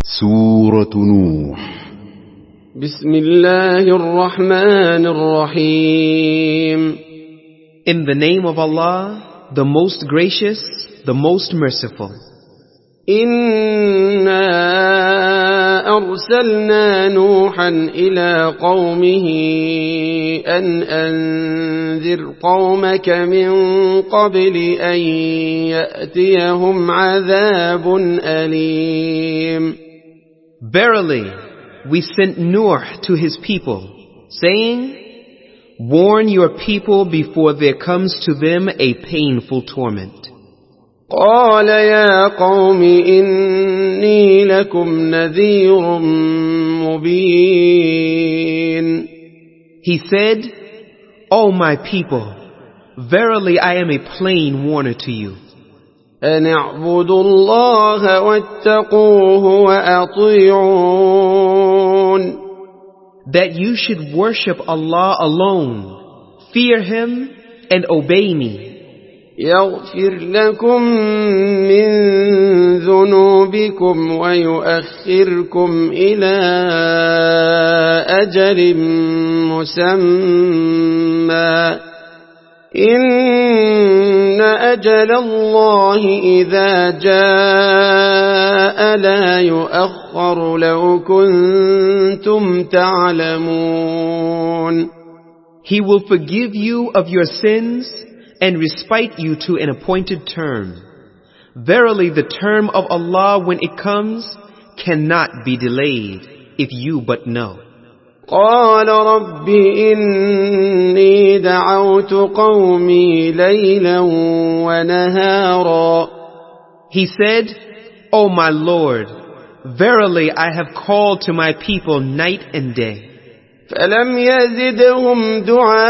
سورة نوح. بسم الله الرحمن الرحيم. In the name of Allah, the most gracious, the most merciful. إنا أرسلنا نوحا إلى قومه أن أنذر قومك من قبل أن يأتيهم عذاب أليم. Verily, we sent Nuh to his people, saying, warn your people before there comes to them a painful torment. قال يا قوم إني لكم نذير مبين. He said, O my people, verily I am a plain warner to you. أن اعبدوا الله واتقوه وأطيعون. That you should worship Allah alone, fear Him, and obey me. يغفر لكم من ذنوبكم ويؤخركم إلى أجل مسمى إن أجل الله إذا جاء لا يؤخر لو كنتم تعلمون. He will forgive you of your sins and respite you to an appointed term. Verily, the term of Allah, when it comes, cannot be delayed, if you but know. قال رب إني دعوت قومي ليلا ونهارا. He said, O my Lord, verily I have called to my people night and day. فلم يزدهم دعائي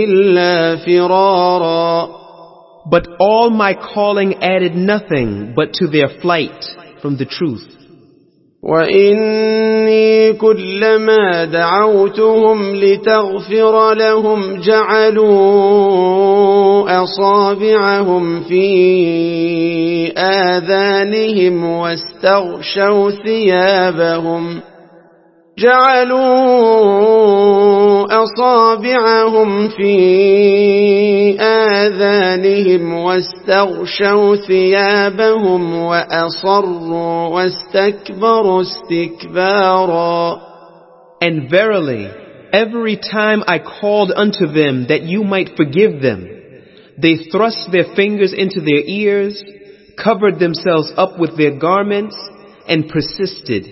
إلا فرارا. But all my calling added nothing but to their flight from the truth. وإني كلما دعوتهم لتغفر لهم جعلوا أصابعهم في آذانهم واستغشوا ثيابهم واستغشوا ثيابهم وأصروا واستكبروا استكبارا. And verily, every time I called unto them that you might forgive them, they thrust their fingers into their ears, covered themselves up with their garments, and persisted,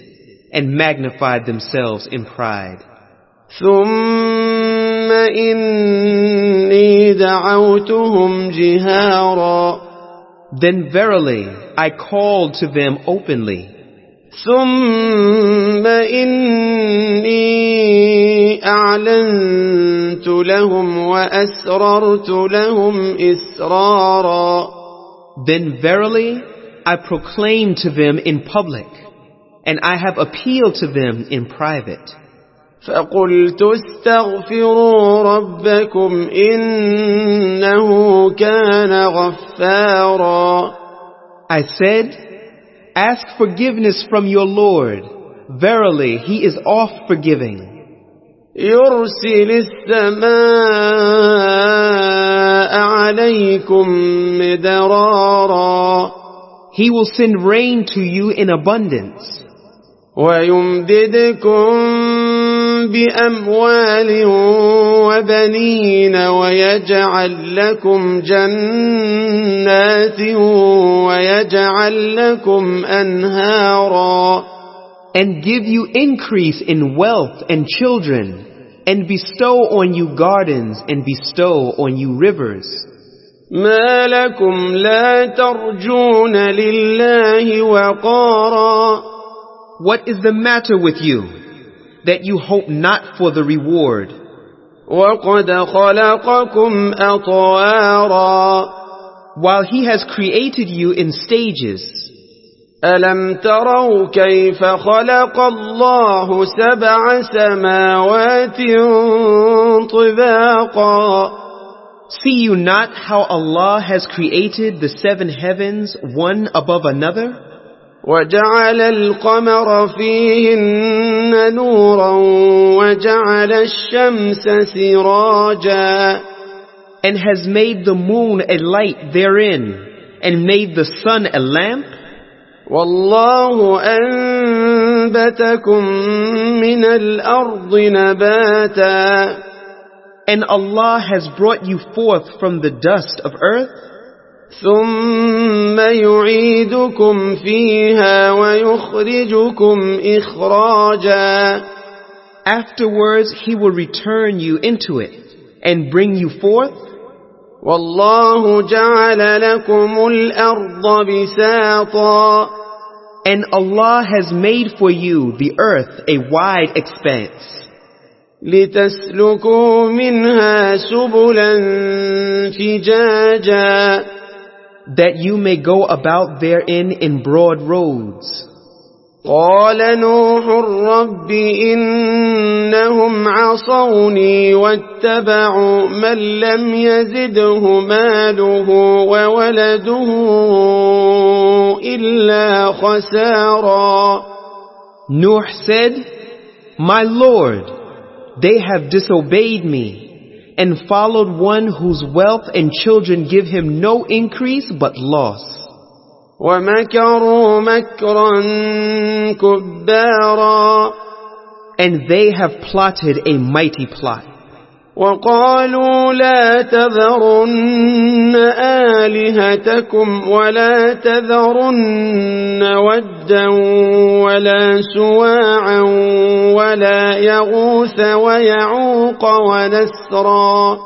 and magnified themselves in pride. ثم إني دعوتهم جهارا. Then verily, I called to them openly. ثم إني أعلنت لهم وأسررت لهم إسرارا. Then verily, I proclaimed to them in public, and I have appealed to them in private. فقلت استغفروا ربكم إنه كان غفارا. I said, ask forgiveness from your Lord. Verily, He is oft forgiving. يرسل السماء عليكم مدرارا. He will send rain to you in abundance. ويمددكم بأموال وبنين ويجعل لكم جنات ويجعل لكم أنهارا. And give you increase in wealth and children, and bestow on you gardens, and bestow on you rivers. ما لكم لا ترجون لله وقارا. What is the matter with you, that you hope not for the reward? وقد خلقكم أطوارا. While He has created you in stages. ألم تروا كيف خلق الله سبع سماوات طباقا. See you not how Allah has created the 7 heavens one above another? وجعل القمر فيهن نورا وجعل الشمس سراجا And has made the moon a light therein, and made the sun a lamp? والله أنبتكم من الأرض نباتا And Allah has brought you forth from the dust of earth, ثم يعيدكم فيها ويخرجكم إخراجا afterwards He will return you into it, and bring you forth. والله جعل لكم الأرض بساطا And Allah has made for you the earth a wide expanse, لتسلكوا منها سبلا فجاجا that you may go about therein in broad roads. قال نوح رب إنهم عصوني واتبعوا من لم يزده ماله وولده إلا خسارا Nuh said, My Lord, they have disobeyed me, and followed one whose wealth and children give him no increase but loss. ومكروا مكرا كبارا And they have plotted a mighty plot. وقالوا لا تذرن آلهتكم ولا تذرن ودا ولا سواعا ولا يغوث ويعوق ونسرا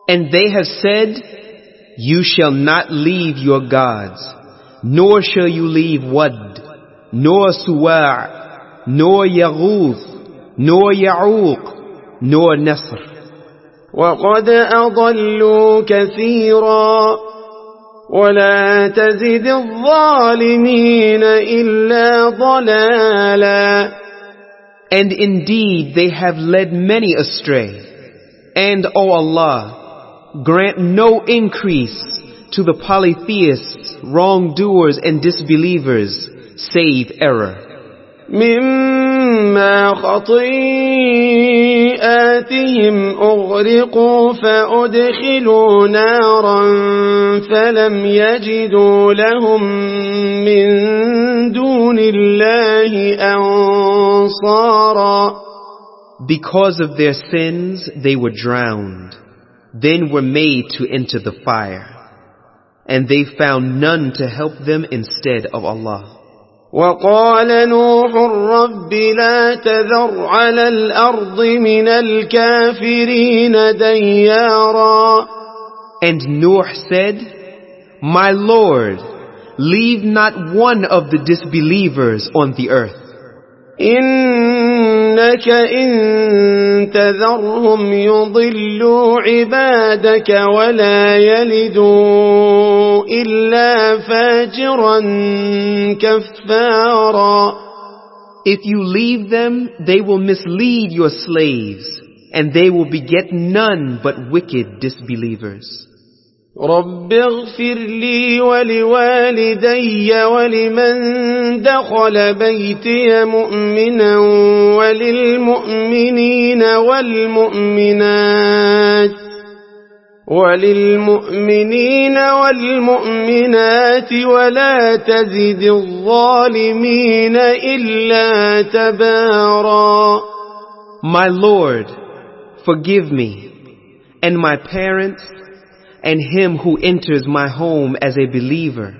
And they have said, You shall not leave your gods, nor shall you leave Wad, nor Suwa', nor Yaghuth, nor Ya'uq, nor Nasr. وقد أضلوا كثيرا ولا تزد الظالمين إلا ضلالا And indeed they have led many astray. And, O Allah, grant no increase to the polytheists, wrongdoers and disbelievers, save error. مما خطيئاتهم أغرقوا فأدخلوا نارا فلم يجدوا لهم من دون الله أنصارا Because of their sins they were drowned, then were made to enter the fire, and they found none to help them instead of Allah. وقال نوح رب لا تذر على الأرض من الكافرين ديارا And Nuh said, My Lord, leave not one of the disbelievers on the earth. إنك إن تذرهم يضلوا عبادك ولا يلدوا إلا فاجرا كفارا If you leave them, they will mislead your slaves, and they will beget none but wicked disbelievers. رب اغفر لي ولوالدي ولمن دخل بيتي مؤمنا وللمؤمنين والمؤمنات ولا تزد الظالمين إلا تبارا My Lord, forgive me, and my parents, and him who enters my home as a believer,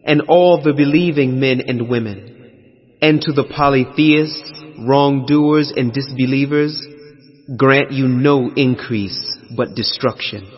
and all the believing men and women. And to the polytheists, wrongdoers and disbelievers, grant you no increase but destruction.